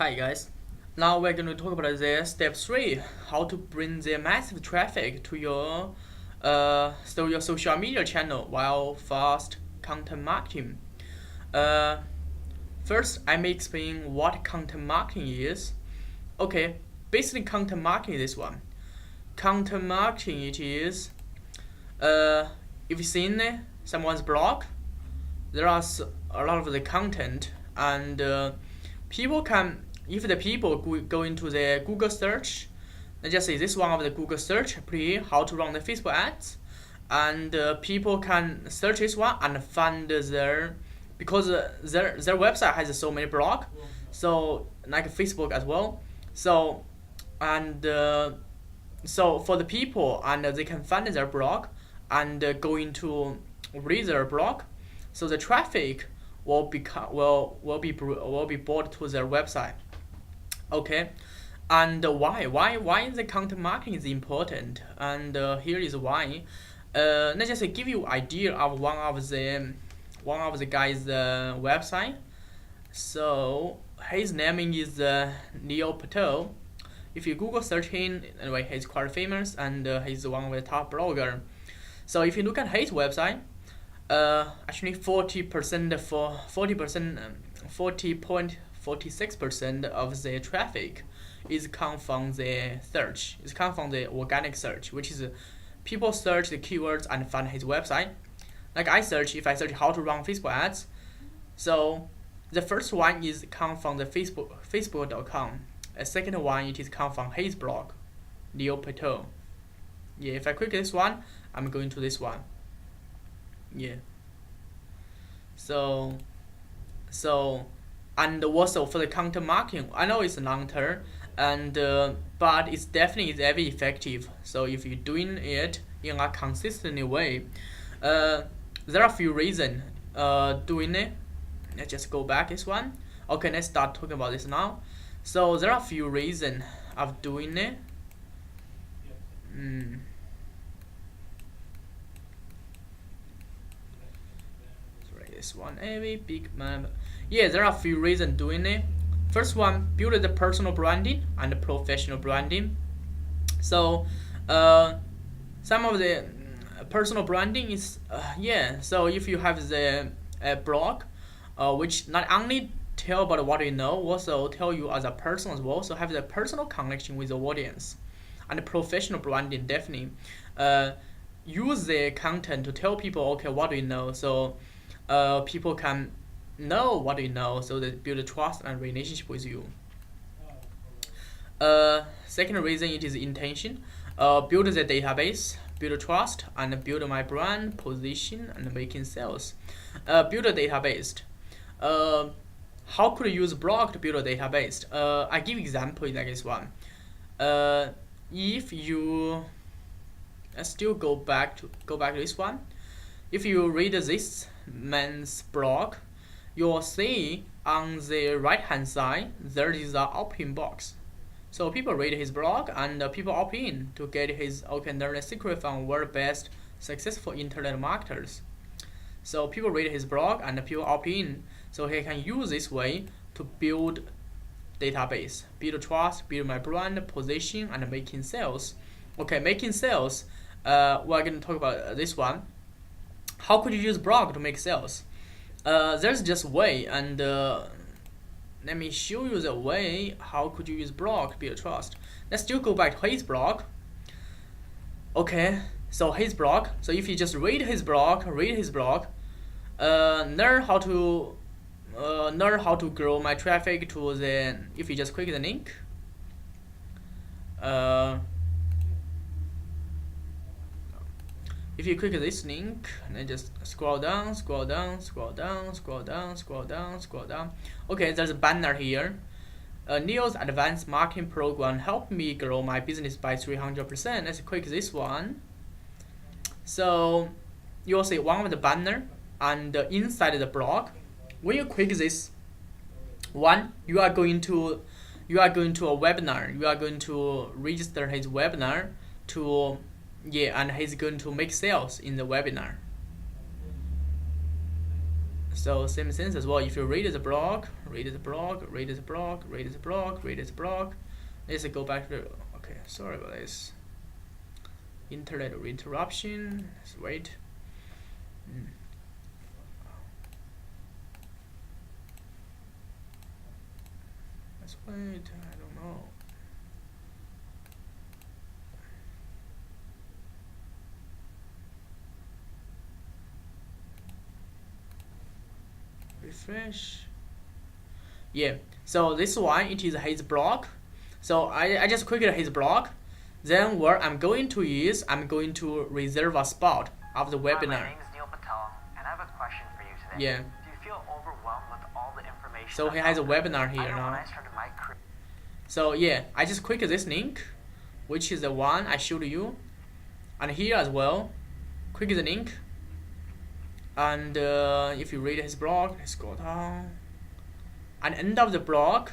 Hi guys, now we're going to talk about the step 3, how to bring the massive traffic to your social media channel while fast content marketing. Uh, First, I may explain what content marketing is. Okay, basically content marketing is this one. Content marketing it is, if you've seen someone's blog, there are a lot of the content and people can if the people go into the Google search, let's just say this one of the Google search, put here how to run the Facebook ads, and people can search this one and find their because their website has so many blog, so like Facebook as well. So and so for the people and they can find their blog and go into read their blog, so the traffic will be brought to their website. Okay, and why the content marketing is important, and here is why. Let's just give you idea of one of the guys website. So his name is Leo Patel. If you Google search him, anyway, he's quite famous and he's one of the top blogger. So if you look at his website, actually 40.46% of the traffic is come from the search. It's come from the organic search, which is people search the keywords and find his website. Like if I search how to run Facebook ads, so the first one is come from the facebook.com. A second one it is come from his blog, Leo Patel. Yeah, if I click this one, I'm going to this one. Yeah. So and also for the content marketing, I know it's long term and but it's definitely very effective. So if you're doing it in a consistent way, there are a few reasons doing it. Let's just go back this one. Okay, let's start talking about this now. So there are a few reasons of doing it. This one, every big man. Yeah, there are a few reasons doing it. First one, build the personal branding and the professional branding. So some of the personal branding is so if you have the blog which not only tell about what you know, also tell you as a person as well, so have the personal connection with the audience. And the professional branding, definitely use the content to tell people, okay, what do you know, so people can know what you know, so they build a trust and relationship with you. Second reason, it is intention. Build the database, build trust, and build my brand position and making sales. Build a database. How could you use blog to build a database? I give example like this one. If you still go back to this one, if you read this man's blog, you'll see on the right hand side there is an opt-in box. So people read his blog and people opt in to get his learn the secret from world best successful internet marketers. So people read his blog and people opt in, so he can use this way to build database, build trust, build my brand position, and making sales. Okay, making sales. We're going to talk about this one. How could you use blog to make sales? There's just a way, and let me show you the way. How could you use blog to build trust? Let's still go back to his blog. Okay, so his blog. So if you just read his blog, learn how to grow my traffic to the. If you just click the link. If you click this link and then just scroll down. Okay, there's a banner here. Neo's advanced marketing program helped me grow my business by 300%. Let's click this one. So you'll see one of the banner, and inside the blog, when you click this one, you are going to a webinar. You are going to register his webinar to. Yeah, and he's going to make sales in the webinar. So same sense as well. If you read the blog, read the blog, read the blog, read the blog, read the blog. Let's go back to okay. Sorry about this. Internet interruption. Let's wait. Let's wait. I don't know. Refresh. Yeah, so this one, it is his blog. So I just clicked his blog. Then what I'm going to is, I'm going to reserve a spot of the webinar. My name is Neil Patel, and I have a question for you today. Yeah. Do you feel overwhelmed with all the information? So he has a webinar here I know now. when I started my career. So yeah, I just click this link, which is the one I showed you, and here as well, click the link, and if you read his blog, let's go down, and end of the blog.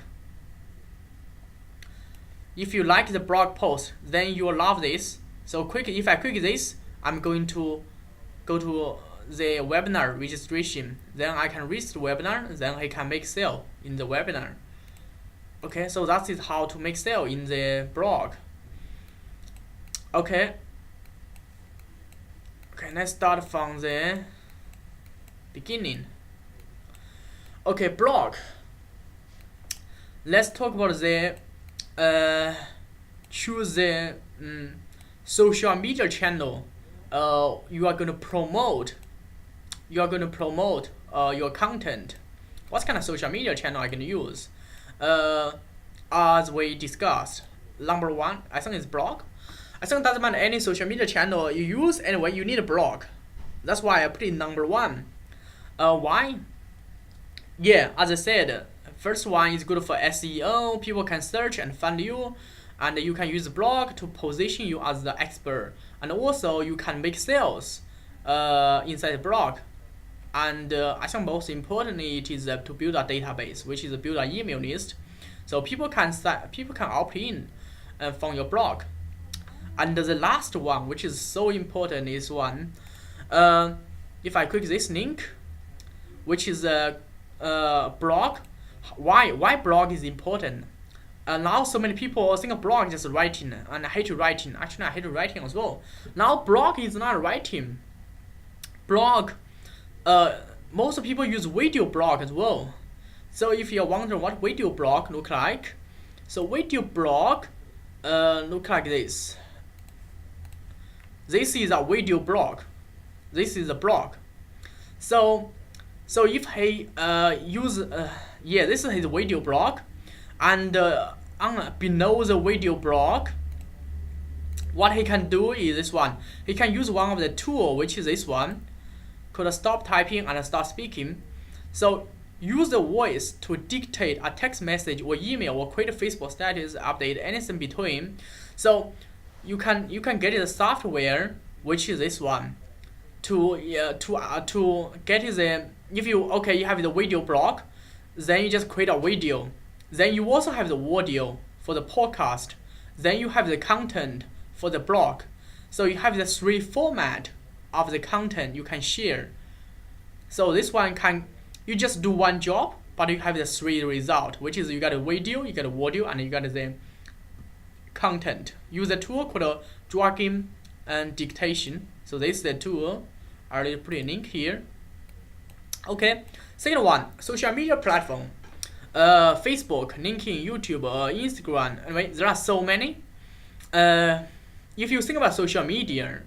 If you like the blog post, then you will love this. So if I click this, I'm going to go to the webinar registration. Then I can register the webinar, then I can make sale in the webinar. Okay, so that is how to make sale in the blog. Okay, let's start from the beginning. Okay, blog. Let's talk about the choose the social media channel you are going to promote. Your content. What kind of social media channel are you going to use? As we discussed, number one, I think is blog. I think it doesn't matter any social media channel you use anyway, you need a blog. That's why I put it number one. Why? Yeah, as I said, first one is good for SEO. People can search and find you, and you can use the blog to position you as the expert. And also you can make sales inside the blog. And I think most importantly, it is to build a database, which is build an email list, so people can opt in from your blog. And the last one, which is so important, is one. If I click this link, which is a blog, why blog is important? Now so many people think a blog is just writing, and I hate writing. Actually, I hate writing as well. Now blog is not writing. Blog. Most people use video blog as well. So if you're wondering what video blog look like, so video blog look like this. This is a video blog. This is a blog. So if he this is his video blog, and below the video blog, what he can do is this one. He can use one of the tool, which is this one, called stop typing and start speaking. So use the voice to dictate a text message or email or create a Facebook status update, anything between. So you can get the software, which is this one, to get the, if you have the video blog, then you just create a video. Then you also have the audio for the podcast. Then you have the content for the blog. So you have the three format of the content you can share. So this one you just do one job, but you have the three result, which is you got a video, you got a audio, and you got the content. Use a tool called dragging and dictation. So this is the tool. I already put a link here. Okay, second one, social media platform. Facebook, LinkedIn, YouTube, Instagram. Anyway, there are so many. If you think about social media,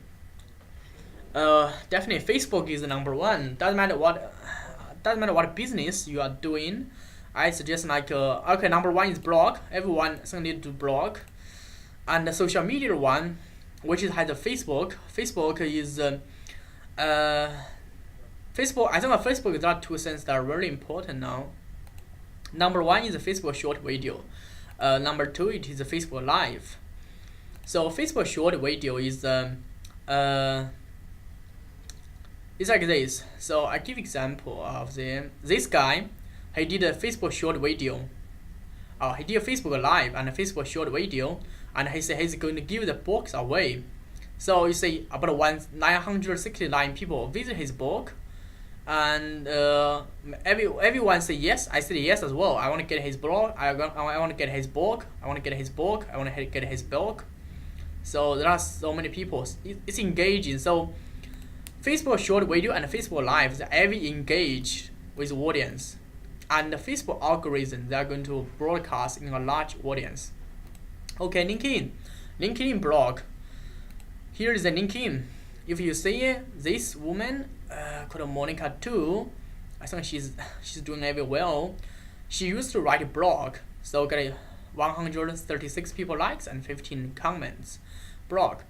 definitely Facebook is the number one. Doesn't matter what business you are doing. I suggest number one is blog. Everyone need to blog, and the social media one, which has the Facebook. Facebook is Facebook. I think Facebook there are two things that are very important now. Number one is the Facebook short video. Number two, it is the Facebook live. So Facebook short video is it's like this. So I give example of this guy. He did a Facebook short video. He did a Facebook live and a Facebook short video, and he said he's going to give the books away. So you see about 969 people visit his book, and everyone say yes. I said yes as well. I want to get his blog. I want to get his blog. I want to get his blog. I want to get his blog. So there are so many people. It's engaging. So Facebook short video and Facebook live, they are very engaged with audience, and the Facebook algorithm, they are going to broadcast in a large audience. Okay, LinkedIn blog. Here is the LinkedIn. If you see this woman called Monica too, I think she's doing very well. She used to write a blog, so got 136 people likes and 15 comments. Blog.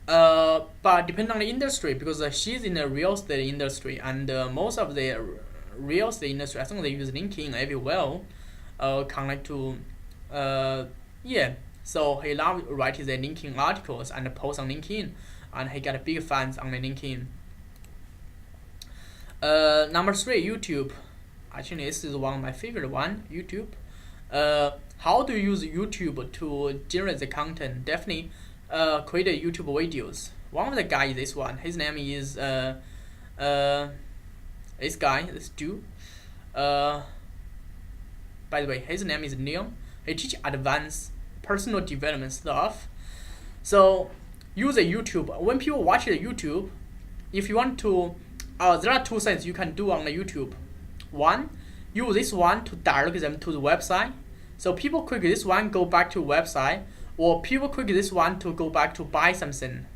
But depending on the industry, because she's in the real estate industry, and most of the real estate industry, I think they use LinkedIn very well. Connect to, yeah. So he loved writing the LinkedIn articles and post on LinkedIn, and he got big fans on the LinkedIn. Number 3, YouTube. Actually, this is one of my favorite one, YouTube. How to use YouTube to generate the content? Definitely create a YouTube videos. One of the guys, this one, his name is this guy, this dude. By the way, his name is Neil. He teach advanced personal development stuff. So use a YouTube. When people watch the YouTube, if you want to, there are 2 things you can do on the YouTube. One, use this one to direct them to the website. So people click this one, go back to website, or people click this one to go back to buy something.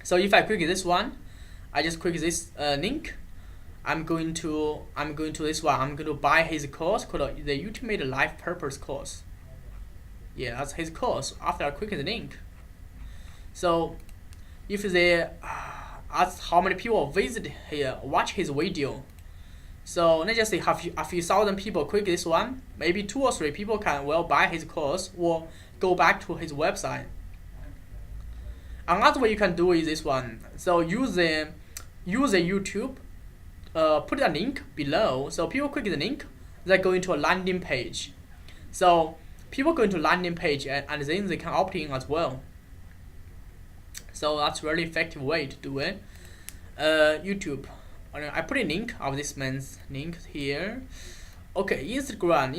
So if I click this one, I just click this link. I'm going to this one. I'm going to buy his course called the Ultimate Life Purpose course. Yeah, that's his course. After I click the link, so if they ask how many people visit here, watch his video. So let's just say a few thousand people click this one. Maybe 2 or 3 people can buy his course or go back to his website. Another way you can do is this one. So use the YouTube. Put a link below. So people click the link, they go into a landing page. So people go into landing page and then they can opt in as well. So that's a really effective way to do it. YouTube. I put a link of this man's link here. Okay, Instagram.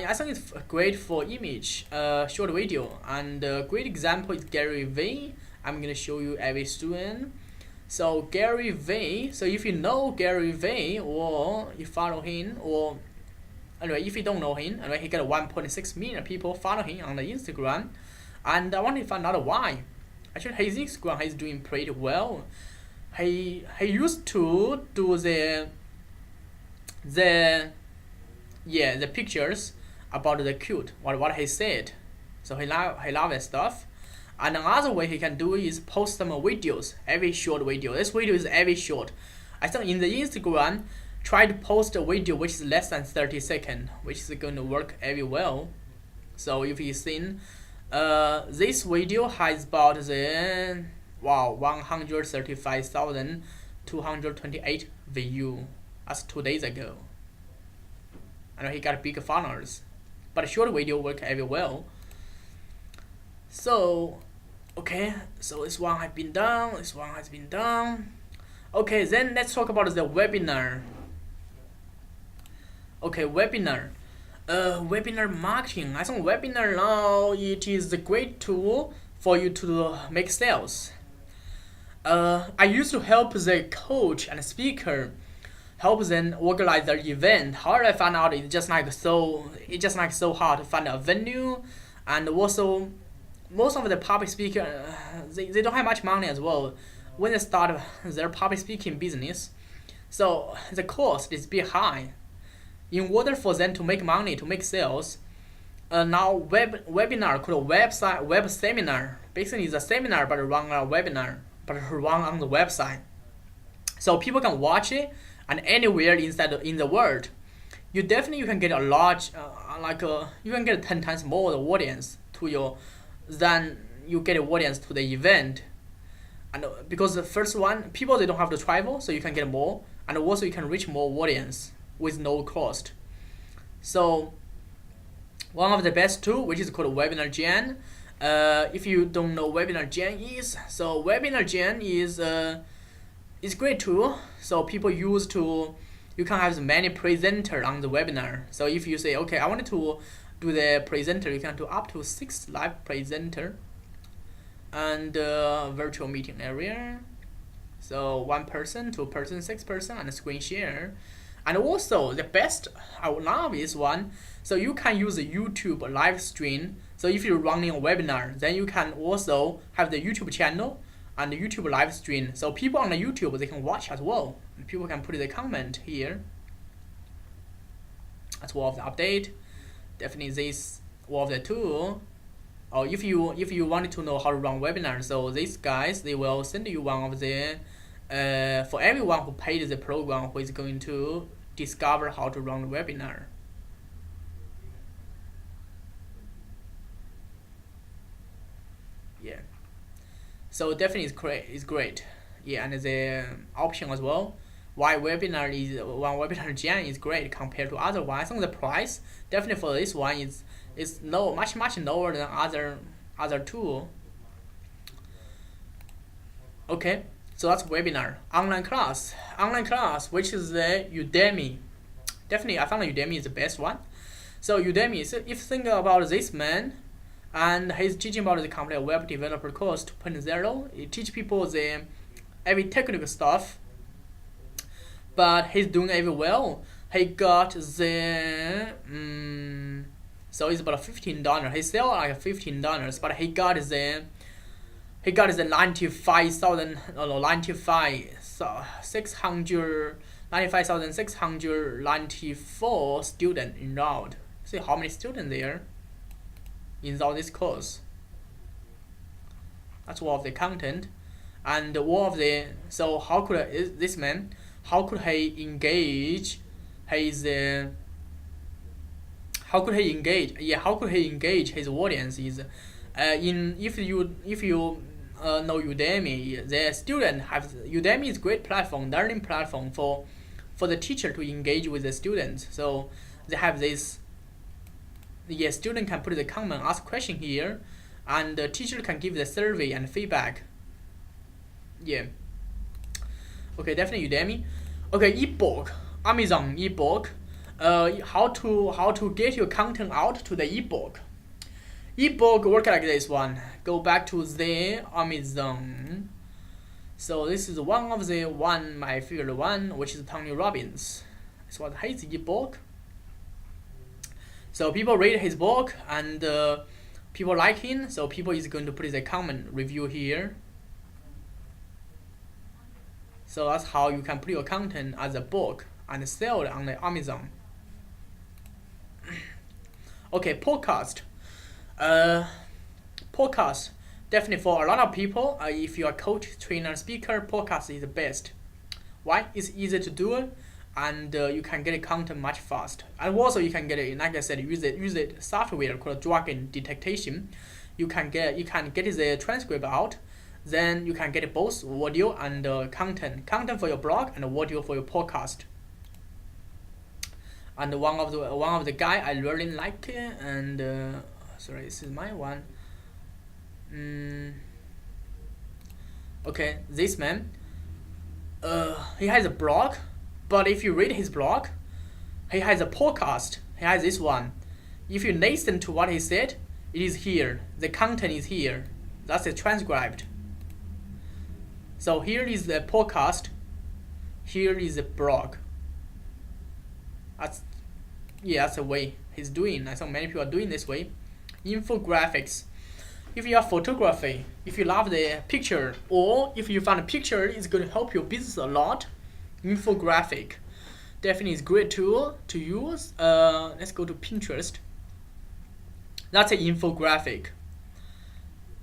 I think it's great for image, short video, and a great example is Gary Vee. I'm gonna show you every soon. So Gary Vee. So if you know Gary Vee or you follow him, or anyway, if you don't know him, anyway, he got 1.6 million people follow him on the Instagram, and I want to find out why. Actually, his Instagram he's doing pretty well. He used to do the pictures about the cute what he said. So he love that stuff. And another way he can do is post some videos, every short video. This video is every short. I think in the Instagram, try to post a video which is less than 30 seconds, which is going to work very well. So if you seen this video has about the 135,228 view. That's 2 days ago. And he got big followers. But short video work very well. So okay, so this one has been done. Okay, then let's talk about the webinar. Okay, webinar. Webinar marketing. I think webinar now it is a great tool for you to make sales. I used to help the coach and speaker, help them organize their event. However, I found out it's just like so hard to find a venue, and also most of the public speaker they don't have much money as well when they start their public speaking business. So the cost is a bit high. In order for them to make money, to make sales, now webinar called web seminar. Basically, it's a seminar but run a webinar, but run on the website. So people can watch it and anywhere in the world. You can get a large, you can get 10 times more the audience to your than you get an audience to the event. And because the first one, people they don't have to travel, so you can get more, and also you can reach more audience with no cost. So one of the best tool, which is called Webinar Gen. If you don't know Webinar Gen is, so Webinar Gen is it's great tool. So people use to, you can have many presenter on the webinar. So if you say, okay, I wanted to do the presenter, you can do up to 6 live presenter. And virtual meeting area. So 1 person, 2 person, 6 person, and screen share. And also the best I love is one. So you can use the YouTube live stream. So if you're running a webinar, then you can also have the YouTube channel and the YouTube live stream. So people on the YouTube, they can watch as well. And people can put the comment here. That's one of the update. Definitely this one of the tool. Or if you wanted to know how to run webinar, so these guys, they will send you one of the for everyone who paid the program, who is going to discover how to run the webinar. Yeah, so definitely it's great. Yeah, and the option as well. Why webinar is one webinar gen is great compared to other ones. I think the price definitely for this one is low, much lower than other tool. Okay, so that's webinar. Online class, which is the Udemy. Definitely, I found Udemy is the best one. So Udemy, so if you think about this man, and he's teaching about the complete web developer course 2.0. He teach people the every technical stuff, but he's doing it well. He got the so it's about $15. He sell like $15, but he got the 95,694 student enrolled. See how many students there in this course. That's one of the content, and one of the, so how could this man, how could he engage his how could he engage his audience is if you know Udemy, the student have Udemy is great platform, learning platform for the teacher to engage with the students. So they have this, student can put the comment, ask question here, and the teacher can give the survey and feedback. Yeah. Okay, definitely Udemy. Okay, ebook, Amazon ebook. How to get your content out to the ebook. Ebook work like this one. Go back to the Amazon. So this is one of the my favorite one, which is Tony Robbins. This was his ebook. So people read his book and people like him. So people is going to put the comment review here. So that's how you can put your content as a book and sell it on the Amazon. Okay, podcast. Podcast, definitely for a lot of people, if you are coach, trainer, speaker, podcast is the best. Why? It's easy to do it, and you can get content much fast. And also you can get it, like I said, use it software called Dragon Detection. You can get the transcript out. Then you can get both audio and content for your blog and audio for your podcast. And one of the guy I really like, and sorry, this is my one. Okay, this man, he has a blog, but if you read his blog, he has a podcast. He has this one. If you listen to what he said, it is here. The content is here. That's the transcribed. So here is the podcast. Here is the blog. That's the way he's doing. I think many people are doing this way. Infographics. If you are photography, if you love the picture, or if you find a picture is going to help your business a lot, infographic definitely is a great tool to use. Let's go to Pinterest. That's an infographic.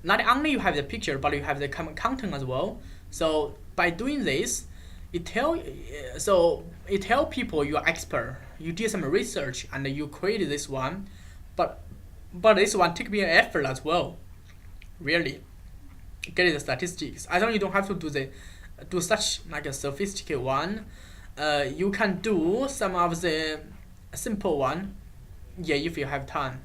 Not only you have the picture, but you have the content as well. So by doing this, it tell people you are expert. You did some research and you created this one, but this one take me an effort as well. Really, get the statistics. I don't. You don't have to do such like a sophisticated one. You can do some of the simple one. Yeah, if you have time.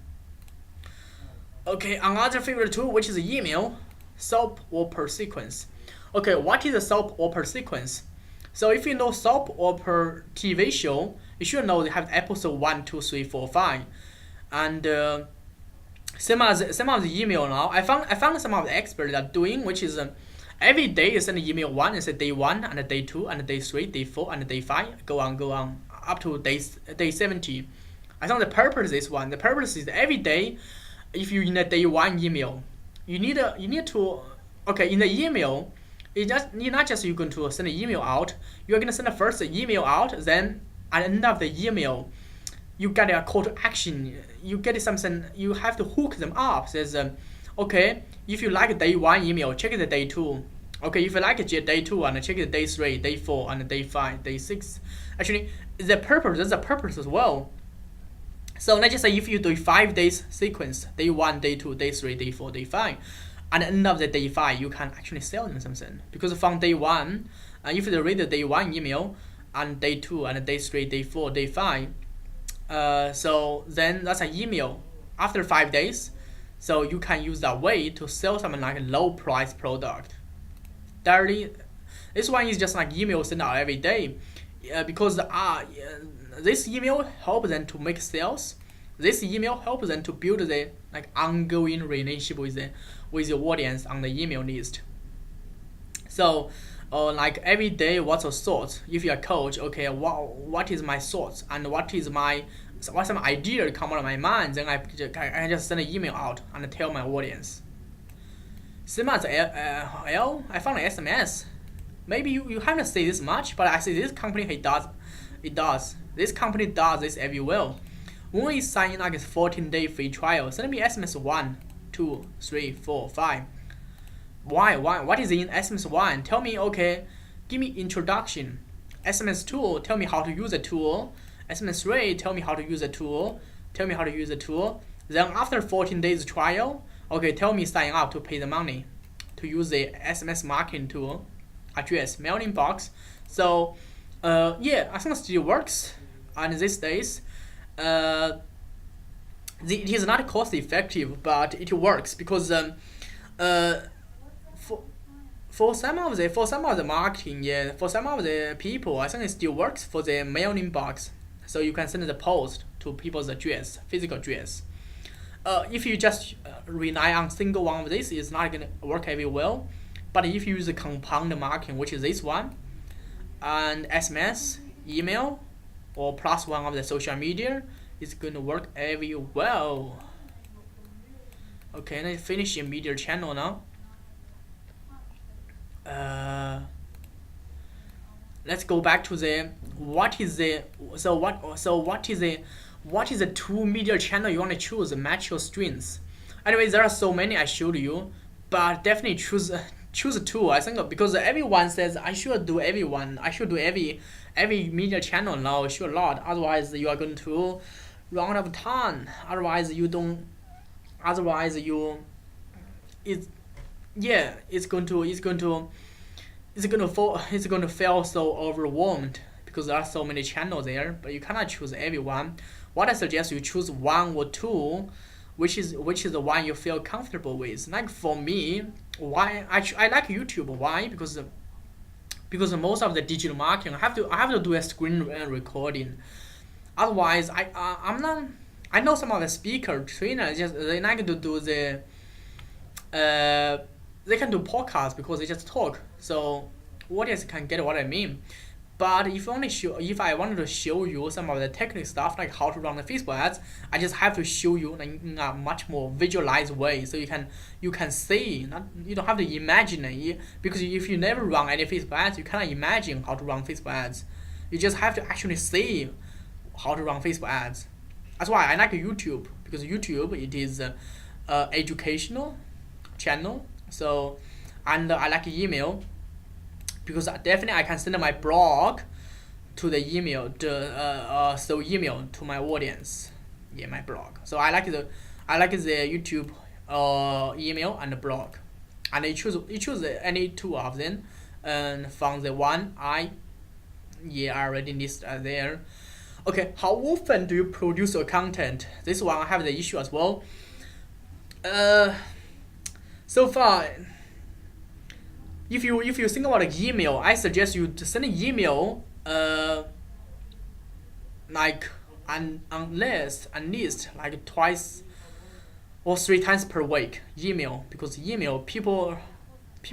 Okay, another favorite tool, which is email, SOAP or per sequence. Okay, what is a soap opera sequence? So if you know soap opera TV show, you should know they have episode 1, 2, 3, 4, 5, and some of the email now. I found some of the experts are doing, which is every day you send an email one, and say day 1 and day 2 and day 3, day 4 and day 5, go on up to day 70. I think the purpose is one. The purpose is every day, if you in a day 1 email, you need to okay in the email. You're not just you're going to send an email out. You're going to send the first email out. Then at the end of the email, you get a call to action. You get something. You have to hook them up. Says, okay, if you like day 1 email, check the day 2. Okay, if you like day 2 and check the day 3, day 4, and day 5, day 6. Actually, there's a purpose as well. So let's just say if you do 5 days sequence, day 1, day 2, day 3, day 4, day 5. At the end of the day 5, you can actually sell them something. Because from day 1, if you read the day 1 email, and day 2, and day 3, day 4, day 5, so then that's an email after 5 days. So you can use that way to sell something like a low price product. Directly, this one is just like email sent out every day. Because this email helps them to make sales. This email helps them to build the like ongoing relationship with your audience on the email list. So, like every day, what's your thoughts? If you're a coach, okay, what is my thoughts and what's some idea come out of my mind? Then I just send an email out and tell my audience. Same as I found an SMS. Maybe you haven't seen this much, but I see this company it does. This company does this every well. When we sign in like a 14-day free trial, send me SMS 1, 2, 3, 4, 5. Why? What is in SMS 1? Tell me, okay, give me introduction. SMS 2, tell me how to use the tool. SMS 3, tell me how to use the tool. Tell me how to use the tool. Then after 14 days trial, okay, tell me sign up to pay the money to use the SMS marketing tool, address, mailing box. So, yeah, I think it still works. And these days, it is not cost effective, but it works because for some of the marketing, yeah, for some of the people, I think it still works for the mailing box. So you can send the post to people's address, physical address. If you just rely on single one of this, it's not gonna work very well. But if you use the compound marketing, which is this one, and SMS, email, or plus one of the social media, it's gonna work very well. Okay, let's finish your media channel now. Let's go back to the what is the two media channel you want to choose, match your strengths. Anyway, there are so many I showed you, but definitely choose two. I think because everyone says I should do every media channel now, sure not. Otherwise you are going to run out of time. Otherwise you don't. Otherwise you, it's going to feel so overwhelmed because there are so many channels there. But you cannot choose everyone. What I suggest you choose one or two, which is the one you feel comfortable with. Like for me, why I like YouTube. Why? Because most of the digital marketing I have to do a screen recording. Otherwise, I'm not. I know some of the speaker trainers just they like to do the they can do podcasts because they just talk. So audience can get what I mean. But if I wanted to show you some of the technical stuff like how to run the Facebook ads, I just have to show you in a much more visualized way, so you can see. You don't have to imagine it, because if you never run any Facebook ads, you cannot imagine how to run Facebook ads. You just have to actually see how to run Facebook ads. That's why I like YouTube, because YouTube it is educational channel. So, and I like email because definitely I can send my blog to the email, email to my audience. Yeah, my blog. So I like the YouTube email and the blog, and I choose any two of them, and from the one I already list there. Okay, how often do you produce your content? This one I have the issue as well. So far, if you think about an email, I suggest you to send an email like at least like twice or 3 times per week email, because email people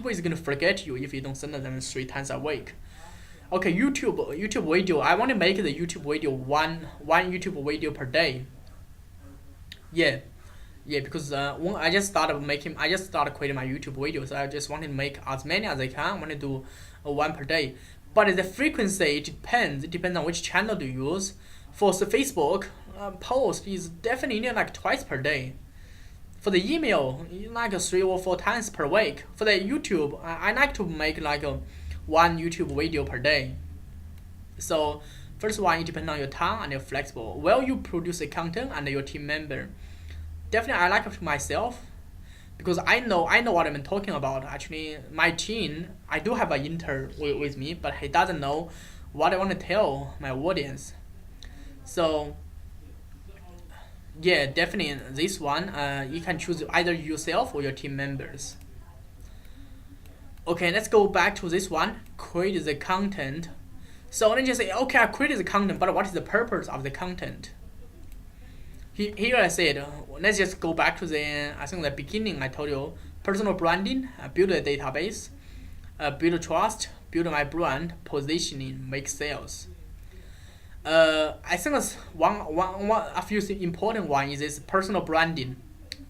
is gonna forget you if you don't send them 3 times a week. Okay, YouTube video. I want to make the YouTube video one YouTube video per day. Yeah, because when I just started creating my YouTube videos. So I just want to make as many as I can. I want to do one per day. But the frequency depends. It depends on which channel to use. For the Facebook post is definitely like twice per day. For the email, like 3 or 4 times per week. For the YouTube, I like to make like one YouTube video per day. So first one, it depends on your time and you're flexible. Well, you produce the content and your team member. Definitely, I like it myself because I know what I'm talking about. Actually, my team, I do have an intern with me, but he doesn't know what I want to tell my audience. So yeah, definitely this one, you can choose either yourself or your team members. Okay, let's go back to this one. Create the content. So let me just say, okay, I created the content, but what is the purpose of the content? Here I said, let's just go back to I think the beginning I told you, personal branding, build a database, build trust, build my brand, positioning, make sales. I think that's a few important one is this personal branding,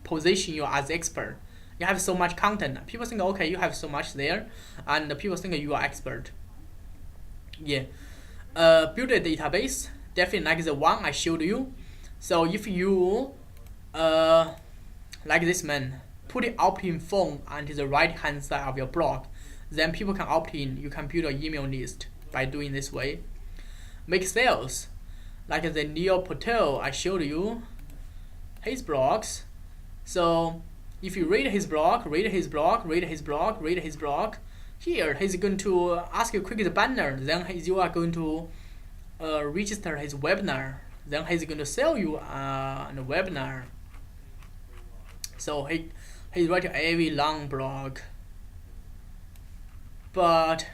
position you as expert. You have so much content. People think, okay, you have so much there, and people think you are expert. Yeah. Build a database, definitely like the one I showed you. So if you like this man, put the opt-in form onto the right hand side of your blog, then people can opt in. You can build an email list by doing this way. Make sales, like the Neil Patel I showed you, his blogs. So if you read his blog, here he's going to ask you quick the banner, then you are going to register his webinar, then he's going to sell you a webinar. So he's writing a very long blog, but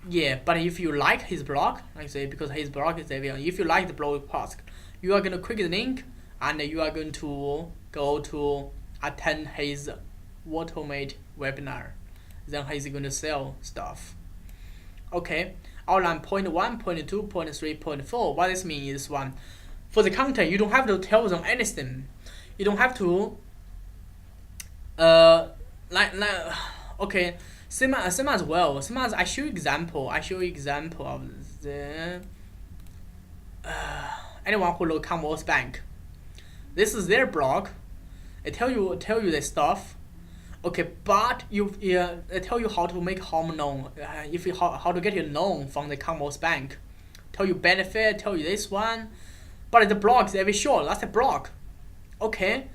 yeah, but if you like his blog, like I say, because his blog is very, if you like the blog post, you are going to click the link and you are going to go to attend his automate webinar. Then he's going to sell stuff. Okay, outline point 1, point 2, point 3, point 4. What this means is one, for the content, you don't have to tell them anything. You don't have to okay, same as well. Same as I show you example of the anyone who look Commonwealth Bank. This is their blog. It tell you the stuff. Okay, but they tell you how to make home loan. How to get your loan from the Commonwealth Bank. Tell you benefit. Tell you this one. But the blog is very short. That's a blog. Okay,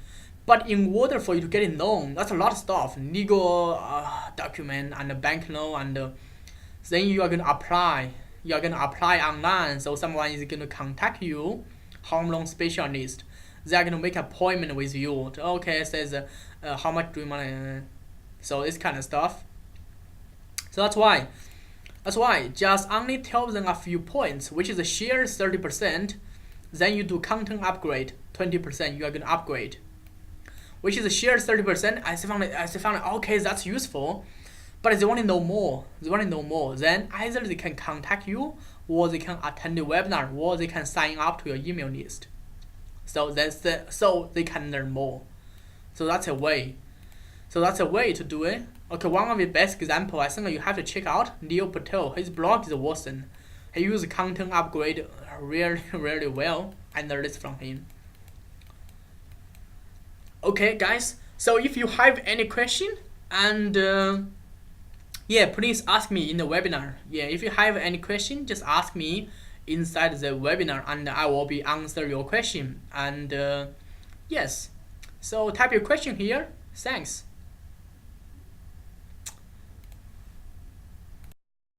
but in order for you to get a loan, that's a lot of stuff. Legal document and a bank loan, and then you are gonna apply. You are gonna apply online. So someone is gonna contact you, home loan specialist. They are gonna make an appointment with you. Okay, says how much do you want? So this kind of stuff. So that's why just only tell them a few points, which is a share 30%. Then you do content upgrade 20%. You are gonna upgrade, which is a share 30%. I found okay, that's useful, but they want to know more. Then either they can contact you, or they can attend the webinar, or they can sign up to your email list. So so they can learn more. So that's a way. To do it. Okay, one of the best example I think you have to check out Neil Patel. His blog is awesome. He uses content upgrade really well. I learned this from him. Okay, guys. So if you have any question, and yeah, please ask me in the webinar. Yeah, if you have any question, just ask me inside the webinar, and I will be answer your question. And yes, so type your question here. Thanks.